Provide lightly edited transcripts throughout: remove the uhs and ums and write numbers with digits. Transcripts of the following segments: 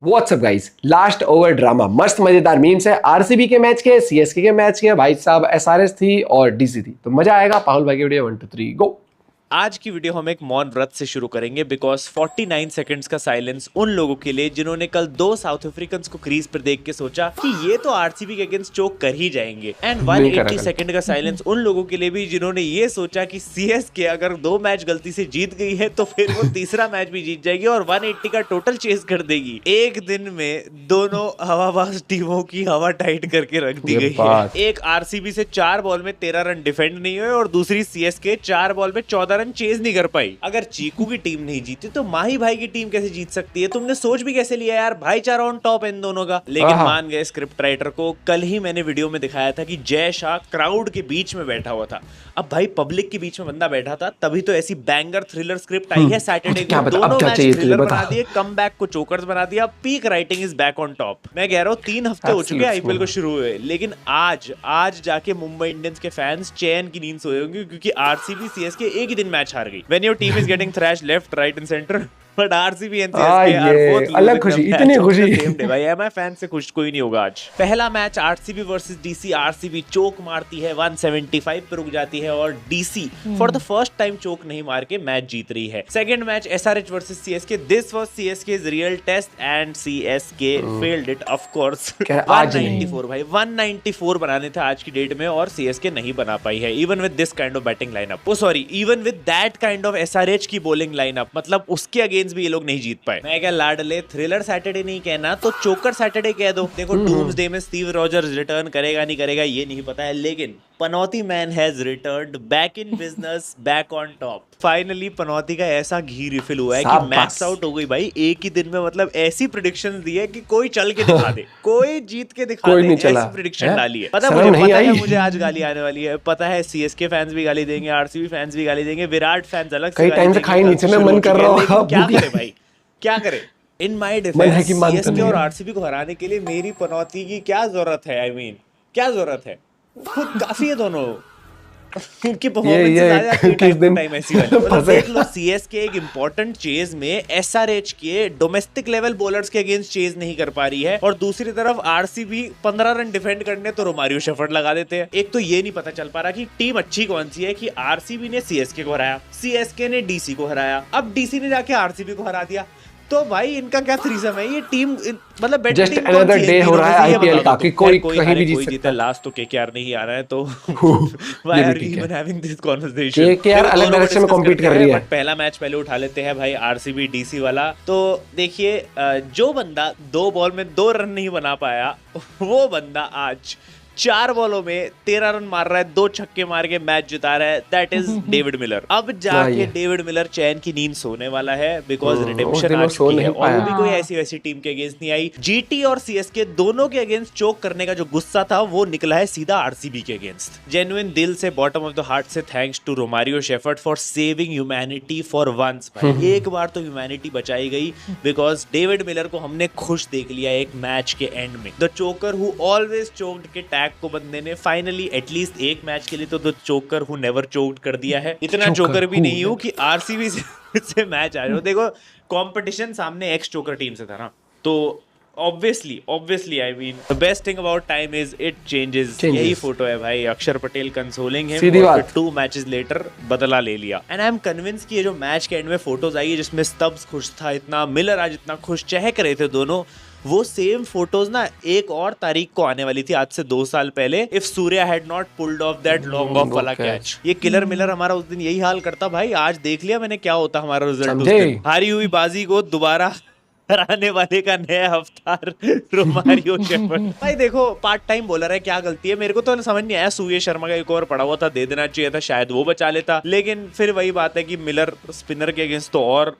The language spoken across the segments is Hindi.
WhatsApp guys, last over drama मस्त मजेदार मीम्स है। आरसीबी के मैच के, सीएसके के मैच के, भाई साहब एसआरएच थी और डीसी थी, तो मजा आएगा। पाहुल भाई की वीडियो 1 2 3 गो। आज की वीडियो हम एक मौन व्रत से शुरू करेंगे बिकॉज 49 सेकंड्स का साइलेंस उन लोगों के लिए जिन्होंने कल दो साउथ अफ्रीकन को क्रीज पर देख के सोचा कि ये तो आरसीबी के अगेंस्ट चोक कर ही जाएंगे। एंड 180 सेकंड का साइलेंस उन लोगों के लिए भी जिन्होंने ये सोचा कि सीएसके अगर 2 मैच गलती से जीत गई है तो फिर वो तीसरा मैच भी जीत जाएगी और 180 का टोटल चेस कर देगी। एक दिन में दोनों हवाबाज टीमों की हवा टाइट करके रख दी गई है। एक आरसीबी से 4 बॉल में 13 रन डिफेंड नहीं हुए और दूसरी सीएसके 4 बॉल में 14 रन चेज नहीं कर पाई। अगर चीकू की टीम नहीं जीती तो माही भाई की टीम कैसे जीत सकती है? तुमने सोच भी कैसे लिया यार? भाईचारा ऑन टॉप इन दोनों का। लेकिन मान गए स्क्रिप्ट राइटर को। कल ही मैंने वीडियो में दिखाया था कि जय शाह क्राउड के बीच में बैठा हुआ था। अब भाई पब्लिक के बीच में बंदा बैठा था तभी तो ऐसी बैंगर थ्रिलर स्क्रिप्ट आई है। सैटरडे को दोनों मैच थ्रिलर बना दिए, कमबैक को चोकर्स बना दिया। Peak writing is back on top. मैं कह रहा हूँ 3 हफ्ते हो चुके आईपीएल को शुरू हुए, लेकिन आज जाके मुंबई इंडियंस के फैंस चैन की नींद सोए होंगे क्योंकि आरसीबी सीएसके एक ही दिन मैच हार गई। When your team is getting thrashed left, right and center, but RCB and CSK are both अलग खुशी, इतनी खुशी भाई एमआई फैन से खुश कोई नहीं होगा आज। पहला match RCB versus DC. RCB choke मारती है 175 पे रुक जाती है और DC for the first time choke नहीं मार के मैच जीत रही है। Second match SRH versus CSK. This was CSK's real test and CSK failed it of course. 194 भाई 194 बनाने थे आज की डेट में और सीएसके नहीं बना पाई है even with this kind of batting lineup. Oh sorry, even with that kind of SRH की बॉलिंग लाइनअप, मतलब उसके अगेंस्ट भी ये लोग नहीं जीत पाए। मैं क्या लाडले थ्रिलर सैटरडे नहीं कहना तो चोकर सैटरडे कह दो। देखो डूम्सडे में स्टीव रॉजर्स रिटर्न करेगा नहीं करेगा ये नहीं पता है, लेकिन पनौती man has returned back in business, back on top. Finally पनौती का ऐसा घी रिफिल हुआ है कि मैक्स आउट हो गई भाई एक ही दिन में। मतलब ऐसी प्रेडिक्शंस दी है कि कोई चल के दिखा दे, कोई जीत के दिखा दे, ऐसी प्रेडिक्शन डाली है। पता है मुझे आज गाली आने वाली है। पता है सीएसके फैंस भी गाली देंगे, आरसीबी फैंस भी गाली देंगे, विराट फैंस अलग से गाली देंगे। खाई नीचे में मन कर रहा हूं, क्या करे भाई क्या करे। इन माय डिफेंस सीएसके और आरसीबी को हराने के लिए मेरी पनौती की क्या जरूरत है? आई मीन क्या जरूरत है? खुद काफी है दोनों उनकी परफॉर्मेंस ऐसी वाली। मतलब देख लो सीएसके एक इंपॉर्टेंट चेज में एसआरएच के डोमेस्टिक लेवल बॉलर्स के अगेंस्ट चेज नहीं कर पा रही है और दूसरी तरफ आरसीबी 15 रन डिफेंड करने तो रोमारियो शेफर्ड लगा देते हैं। एक तो ये नहीं पता चल पा रहा कि टीम अच्छी कौन सी है कि आरसीबी ने सीएसके को हराया, सीएसके ने डीसी को हराया, अब डीसी ने जाके आरसीबी को हरा दिया। तो भाई इनका क्या थ्रीसम है? ये टीम मतलब जस्ट अनदर डे हो रहा है आईपीएल का कि कोई कहीं भी जीत सकता है। लास्ट तो केकेआर नहीं आ रहा है तो why are we even having this conversation? KKR अलग डायरेक्शन में कॉम्पीट कर रही है। पहला मैच पहले उठा लेते हैं भाई आरसीबी डीसी वाला। तो देखिए जो बंदा 2 बॉल में 2 रन नहीं बना पाया वो बंदा आज 4 बॉलों में 13 रन मार रहा है, 2 छक्के मार के मैच जिता रहा है। That is David Miller. अब जाके डेविड मिलर चैन की नींद सोने वाला है बिकॉज रिडेम्पशन आ चुकी है और वो भी कोई ऐसी वैसी टीम के अगेंस्ट नहीं आई। जीटी और सीएसके दोनों के अगेंस्ट चोक करने का जो गुस्सा था वो निकला है सीधा आरसीबी के अगेंस्ट। जेन्युइन दिल से बॉटम ऑफ द हार्ट से thanks to Romario Shepherd for saving humanity for once. भाई एक बार तो ह्यूमैनिटी बचाई गई बिकॉज डेविड मिलर को हमने खुश देख लिया एक मैच के एंड में। द चोकर हु ऑलवेज चोक्ड के टैग को बंदे ने फाइनली एटलीस्ट एक मैच के लिए तो द चोकर हु नेवर चोक्ड कर दिया है। इतना चोकर भी नहीं हूं कि आरसीबी से मैच आ जाओ। देखो कंपटीशन सामने एक्स चोकर टीम से था ना, तो obviously I mean the best thing about time is it changes। यही फोटो है भाई अक्षर पटेल कंसोलिंग हिम और 2 मैचेस लेटर बदला ले लिया। एंड आई एम कन्विंस कि ये जो मैच के एंड में फोटोज आई है जिसमें स्तब्स खुश था इतना, मिलर आज इतना खुश चहक रहे थे दोनों, वो सेम फोटोज ना 1 और तारीख को आने वाली थी आज से 2 साल पहले। If Surya had not pulled off that long off वाला कैच। ये किलर मिलर हमारा उस दिन यही हाल करता भाई। आज देख लिया मैंने क्या होता हमारा रिजल्ट उस दिन। हारी हुई बाजी को दोबारा हराने वाले का नया अवतार रोमारियो शेफर्ड। भाई देखो पार्ट टाइम बॉलर है, क्या गलती है? मेरे को तो समझ नहीं आया। सूर्य शर्मा का एक ओवर पड़ा हुआ था, दे देना चाहिए था, शायद वो बचा लेता। लेकिन फिर वही बात है कि मिलर स्पिनर के अगेंस्ट तो और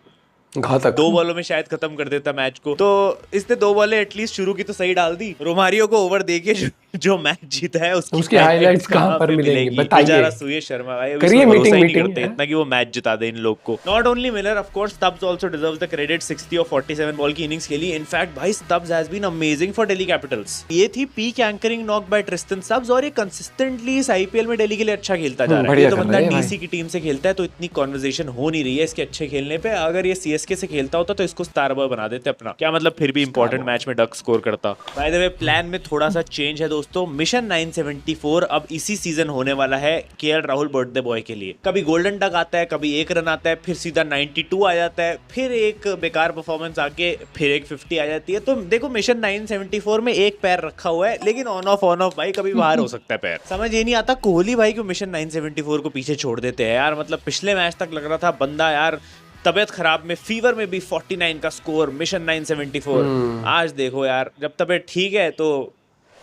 घातक 2 बॉलों में शायद खत्म कर देता मैच को। तो इसने 2 बॉलें एटलीस्ट शुरू की तो सही डाल दी। रोमारियो को ओवर देके जो मैच जीता है उसकी highlights कहाँ पर मिलेंगी? बताइए। बेचारा सूर्य शर्मा भाई अभी करिए इसको भरोसा ही नहीं meeting, करते हाँ? इतना कि वो मैच जिता दे इन लोग को। Not only Miller, of course Stubbs also deserves the credit. 60 और 47 बॉल की इनिंग्स खेली। इनफैक्ट भाई Stubbs has been amazing for Delhi Capitals. ये थी peak anchoring knock by Tristan Stubbs और ये कंसिस्टेंटली इस आईपीएल में दिल्ली के लिए अच्छा खेलता जा रहा है। ये तो बंदा डीसी की टीम से खेलता है तो इतनी कॉन्वर्सेशन हो नहीं रही है इसके अच्छे खेलने पे। अगर ये सीएसके से खेलता होता तो इसको स्टार बॉय बना देते अपना। क्या मतलब फिर भी इंपॉर्टेंट मैच में डक स्कोर करता। बाय द वे प्लान में थोड़ा सा चेंज है दोस्तों। मिशन 974 अब इसी सीजन होने वाला है केएल राहुल बर्थडे बॉय के लिए। कभी गोल्डन डक आता है, कभी एक रन आता है, फिर सीधा 92 आ जाता है, फिर एक बेकार परफॉर्मेंस आके फिर एक 50 आ जाती है। तो देखो मिशन 974 में एक पैर रखा हुआ है लेकिन ऑन ऑफ भाई कभी बाहर हो सकता है पैर। समझ ये नहीं आता कोहली भाई क्यों मिशन 974 को पीछे छोड़ देते हैं यार। मतलब पिछले मैच तक लग रहा था बंदा यार तबियत खराब में फीवर में भी 49 का स्कोर मिशन 974। आज देखो यार जब तबियत ठीक है तो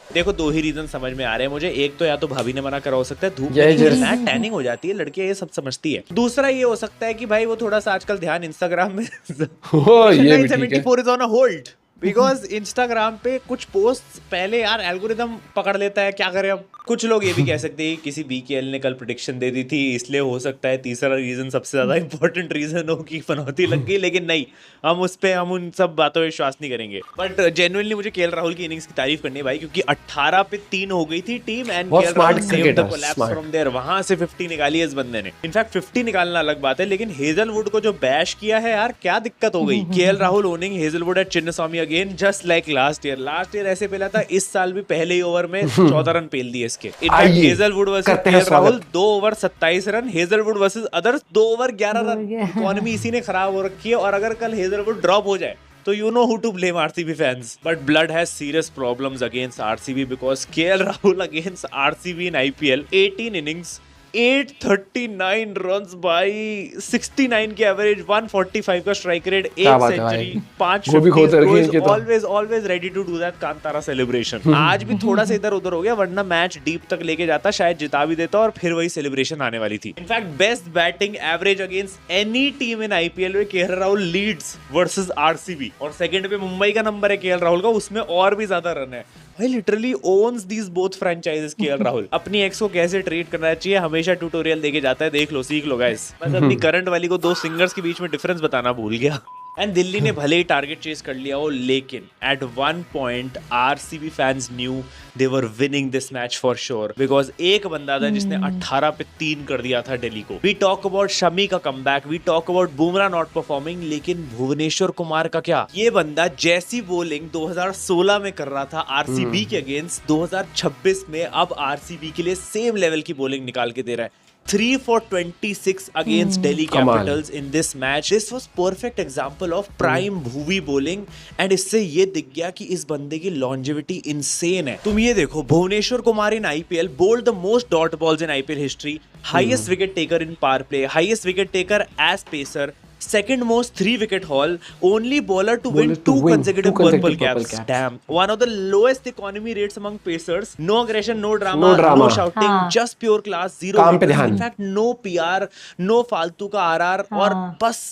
देखो दो ही रीजन समझ में आ रहे हैं मुझे। एक तो या तो भाभी ने मना करा हो सकता है, धूप में टैनिंग हो जाती है, लड़कियां ये सब समझती है। दूसरा ये हो सकता है कि भाई वो थोड़ा सा आजकल ध्यान इंस्टाग्राम में 974 is on a hold because Instagram पे कुछ पोस्ट पहले यार एल्गोरिदम पकड़ लेता है। क्या करें अब। कुछ लोग ये भी कह सकते हैं किसी बीकेएल ने कल प्रेडिक्शन दे दी थी इसलिए हो सकता है तीसरा रीजन सबसे ज्यादा इंपॉर्टेंट रीजन हो कि पनौती लग गई। लेकिन नहीं, हम उन सब बातों पे विश्वास नहीं करेंगे। बट जेन्युइनली मुझे केएल राहुल की इनिंग्स की तारीफ करनी है भाई क्योंकि 18 पे 3 हो गई थी team and KL Rahul saved the collapse from there. वहां से 50 निकाली है इस बंदे ने। इनफैक्ट 50 निकालना अलग बात है लेकिन हेजलवुड को जो बैश किया है यार क्या दिक्कत हो गई। KL Rahul owning Hazlewood at Chinnaswamy again just like last year ऐसे पेला था। इस साल भी पहले ही ओवर में 14 रन पेल दिए इसके। In fact Hazlewood versus KL Rahul 2 over 27 run, Hazlewood versus others 2 over 11 run. Economy इसी ने खराब हो रखी है और अगर कल हेजलवुड ड्रॉप हो जाए तो you know who to blame RCB fans. But blood has serious problems against RCB because KL Rahul against RCB in IPL 18 innings 839 runs by 69 के एवरेज, 145 का strike rate, 1 century, 5 always ready to do that Kantara celebration. आज भी थोड़ा सा इधर उधर हो गया वरना मैच डीप तक लेके जाता, शायद जिता भी देता और फिर वही सेलिब्रेशन आने वाली थी। In fact best batting average against any team in IPL में KL Rahul leads versus RCB और सेकंड पे मुंबई का नंबर है केएल राहुल का, उसमें और भी ज्यादा रन है। भाई literally owns these both franchises KL Rahul. अपनी एक्स को कैसे ट्रीट करना चाहिए हमेशा ट्यूटोरियल देके जाता है, देख लो सीख लो गाइस। बस अपनी करंट वाली को 2 सिंगर्स के बीच में डिफरेंस बताना भूल गया। एंड दिल्ली ने भले ही टारगेट चेस कर लिया हो लेकिन at one point RCB fans knew they were winning this match for sure because एक बंदा था जिसने 18 पे 3 कर दिया था दिल्ली को। वी टॉक अबाउट शमी का comeback, we talk about Bumrah not performing, लेकिन भुवनेश्वर कुमार का क्या। ये बंदा जैसी बॉलिंग 2016 में कर रहा था आरसीबी के अगेंस्ट 2026 में अब आरसीबी के लिए सेम लेवल की बॉलिंग निकाल के दे रहा है। 3 for 26 against Delhi Capitals in this match. This was perfect example of prime Bhuvi bowling and इससे ये दिख गया कि इस बंदे की longevity insane है। तुम ये देखो Bhuvneshwar Kumar in IPL bowled the most dot balls in IPL history, highest wicket taker in power play, highest wicket taker as pacer, second most 3 wicket haul, only bowler to win 2 consecutive purple caps. Damn. One of the lowest economy rates among pacers. No aggression, no drama, no shouting, just pure class, zero haters. In fact, no PR, no फालतू का RR और बस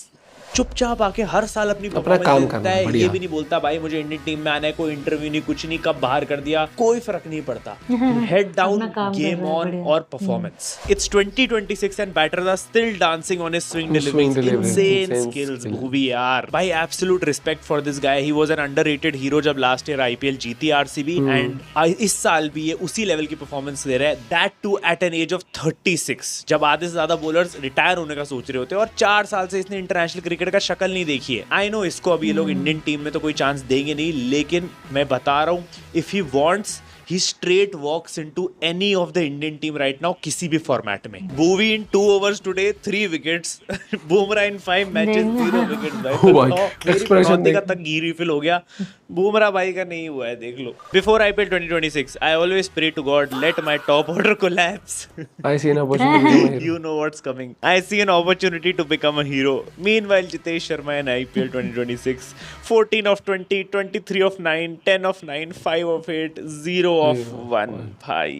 चुपचाप आके हर साल अपनी परफॉर्मेंस देता है। ये भी नहीं बोलता भाई मुझे इंडियन टीम में आना है, कोई इंटरव्यू नहीं, कुछ नहीं, कब बाहर कर दिया, कोई फर्क नहीं पड़ता। हेड डाउन, गेम ऑन और performance. It's 2026 and batters are still dancing on his swing deliveries, insane skills Bhuvi यार। भाई absolute respect for this guy. He was an underrated hero जब लास्ट ईयर आईपीएल जीती आरसीबी एंड इस साल भी ये उसी लेवल की परफॉर्मेंस दे रहा है, that too at an age of 36 जब आधे से ज्यादा बॉलर्स रिटायर होने का सोच रहे होते हैं और 4 साल से इसने इंटरनेशनल क्रिकेट का शक्ल नहीं देखी है। आई नो इसको अभी ये लोग इंडियन टीम में तो कोई चांस देंगे नहीं, लेकिन मैं बता रहा हूं if he wants he straight walks into any of the Indian team right now किसी भी फॉर्मेट में। Bhuvi in 2 overs today 3 wickets, Bumrah in 5 matches 0 wickets। भाई का तक घी रिफिल हो गया, बुमराह भाई का नहीं हुआ है, देख लो। Before IPL 2026 I always pray to God let my top order collapse. I see an opportunity. You know what's coming. I see an opportunity to become a hero. Meanwhile Jitesh Sharma in IPL 2026 14 of 20, 23 of 9, 10 of 9, 5 of 8, 0 of 1 भाई।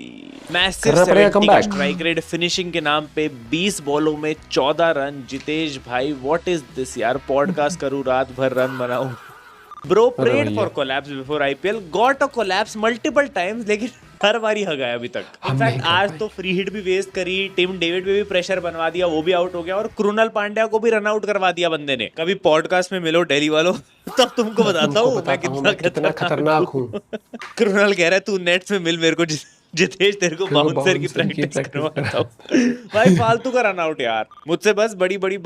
मैसिव 70 का स्ट्राइक रेट, फिनिशिंग के नाम पे 20 बॉलों में 14 रन। जितेश भाई व्हाट इज दिस यार, पॉडकास्ट करूं रात भर रन बनाऊं। Bro prayed for collapse before IPL, got a collapse multiple times, लेकिन हर बारी हगा है अभी तक। इनफैक्ट आज तो फ्री हिट भी वेस्ट करी, टिम डेविड पे भी प्रेशर बनवा दिया, वो भी आउट हो गया, और कृणाल पांड्या को भी रन आउट करवा दिया बंदे ने। कभी पॉडकास्ट में मिलो दिल्ली वालों, तब तुमको बताता हूँ मैं कितना खतरनाक हूँ। कृणाल कह रहा है तू नेट्स में मिल मेरे को, जितेश तेरे को बाउंसर की प्रैक्टिस करवाता हूँ। भाई फालतू का रन आउट यार, मुझसे बस बड़ी बड़ी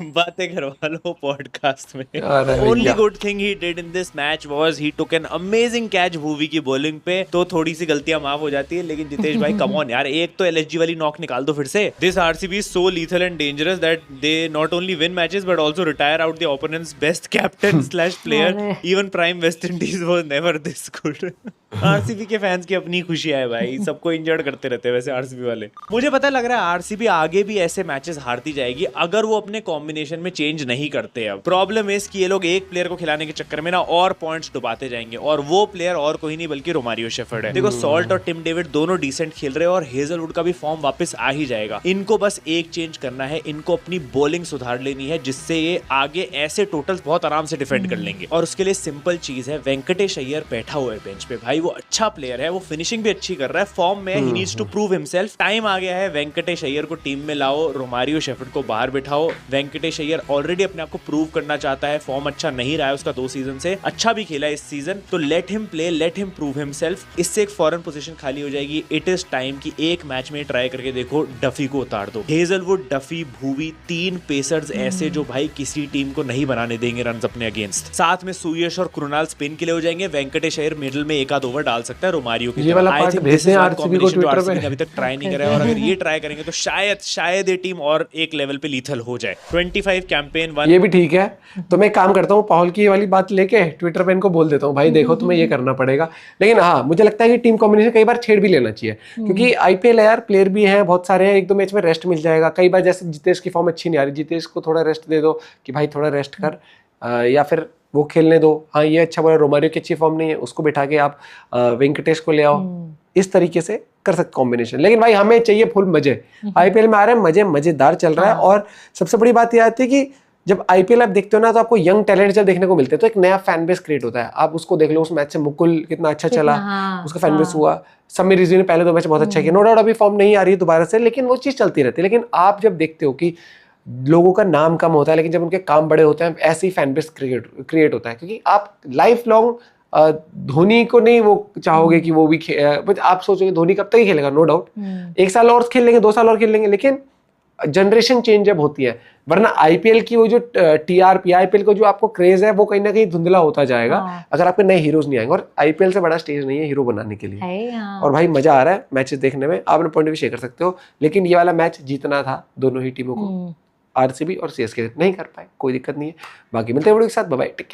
बातें करवा लो पॉडकास्ट में। Only good thing he did in this match was he took an amazing catch Bhuvi की बॉलिंग पे, तो थोड़ी सी गलतियां माफ हो जाती है। लेकिन जितेश भाई कम ऑन यार, एक तो एलएसजी वाली नॉक निकाल दो फिर से। This RCB is so lethal and dangerous that they not only win matches but also retire out the opponents best captain slash player. Even prime West Indies was never this good. RCB के फैंस की अपनी खुशी है भाई, सबको इंजर्ड करते रहते हैं वैसे आरसीबी वाले। मुझे पता लग रहा है आरसीबी आगे भी ऐसे मैचेस हारती जाएगी अगर वो अपने कॉम्बिनेशन में चेंज नहीं करते। अब प्रॉब्लम इस कि ये लोग एक प्लेयर को खिलाने के चक्कर में ना और पॉइंट्स डुबाते जाएंगे, और वो प्लेयर और कोई नहीं बल्कि रोमारियो शेफर्ड है। देखो सॉल्ट और टिम डेविड दोनों डिसेंट खेल रहे हैं और हेजलवुड का भी फॉर्म वापस आ ही जाएगा। इनको बस एक चेंज करना है, इनको अपनी बॉलिंग सुधार लेनी है, जिससे ये आगे ऐसे टोटल्स बहुत आराम से डिफेंड कर लेंगे। और उसके लिए सिंपल चीज है, वेंकटेश अय्यर बैठा हुआ है बेंच पे भाई, वो अच्छा प्लेयर है, वो फिनिशिंग भी अच्छी कर रहा है, फॉर्म में ही needs to prove himself. Time आ गया है, वेंकटेश अय्यर को टीम में लाओ, रोमारियो शेफर्ड को बाहर बिठाओ। वेंकटेश अय्यर ऑलरेडी अपने आप को प्रूव करना चाहता है, फॉर्म अच्छा नहीं रहा है उसका 2 सीजन से, अच्छा भी खेला है इस सीजन, तो let him play, let him prove himself. इससे एक फॉरेन पोजीशन खाली हो जाएगी। इट इज टाइम कि एक मैच में ट्राई करके देखो, डफी को उतार दो। हेजलवुड, डफी, भुवी, 3 पेसर्स ऐसे जो भाई किसी टीम को नहीं बनाने देंगे रन अपने अगेंस्ट। साथ में सुयश और कृणाल स्पिन के लिए हो जाएंगे, वेंकटेश अय्यर मिडिल में एक आध ओवर डाल सकता है रोमारियो की। ये वाला पार्ट भेजते हैं आरसीबी को ट्विटर पे, अभी तक ट्राई नहीं करा है, और अगर ये ट्राई करेंगे तो शायद ये टीम और एक लेवल पे लीथल हो जाए। 25 कैंपेन 1 ये भी ठीक है। तो मैं एक काम करता हूँ, पाहुल की वाली बात लेके ट्विटर पे इनको बोल देता हूँ, भाई देखो तुम्हें ये करना पड़ेगा। लेकिन हाँ, मुझे लगता है कि टीम कॉम्बिनेशन कई बार छेड़ भी लेना चाहिए, क्योंकि आईपीएल है यार, प्लेयर भी हैं बहुत सारे हैं, 1-2 मैच में रेस्ट मिल जाएगा। कई बार जैसे जितेश की फॉर्म अच्छी नहीं आ रही, जितेश को थोड़ा रेस्ट दे दो कि भाई थोड़ा रेस्ट कर, या फिर वो खेलने दो। हाँ ये अच्छा बोला, रोमारियो की अच्छी फॉर्म नहीं है, उसको बिठा के आप वेंकटेश को ले आओ। इस तरीके से कर सकते कॉम्बिनेशन। लेकिन भाई हमें चाहिए फुल मजे। आईपीएल में आ रहे हैं, मजेदार चल रहा है। और सबसे बड़ी बात यह आती है कि जब आईपीएल आप देखते हो ना, तो आपको यंग टैलेंट जब देखने को मिलते हैं, तो एक नया फैन बेस क्रिएट होता है। आप उसको देख लो, उस मैच से मुकुल कितना अच्छा चला, उसका फैन बेस हुआ। समीर रिजवी ने पहले 2 मैच बहुत अच्छा किया, नो डाउट अभी फॉर्म नहीं आ रही है दोबारा से, लेकिन वो चीज चलती रहती है। लेकिन आप जब देखते हो कि लोगों का नाम कम होता है, लेकिन जब उनके काम बड़े होते हैं, ऐसे ही फैन बेस क्रिएट होता है। क्योंकि आप लाइफ लॉन्ग धोनी को नहीं वो चाहोगे कि वो भी आप सोचोगे धोनी कब तक ही खेलेगा, नो डाउट 1 साल और खेल लेंगे, 2 साल और खेल लेंगे, लेकिन जनरेशन चेंज जब होती है। वरना आईपीएल की वो जो टीआरपी, आईपीएल को जो आपको क्रेज है, वो कहीं ना कहीं धुंधला होता जाएगा अगर आपके नए हीरोज नहीं आएंगे। और आईपीएल से बड़ा स्टेज नहीं है हीरो बनाने के लिए। और भाई मजा आ रहा है मैचेस देखने में, आप अपने पॉइंट भी शेयर कर सकते हो। लेकिन ये वाला मैच जीतना था दोनों ही टीमों को, आरसीबी और सीएसके नहीं कर पाए, कोई दिक्कत नहीं है। बाकी मिलते हैं वीडियो के साथ, बाय बाय, टेक केयर।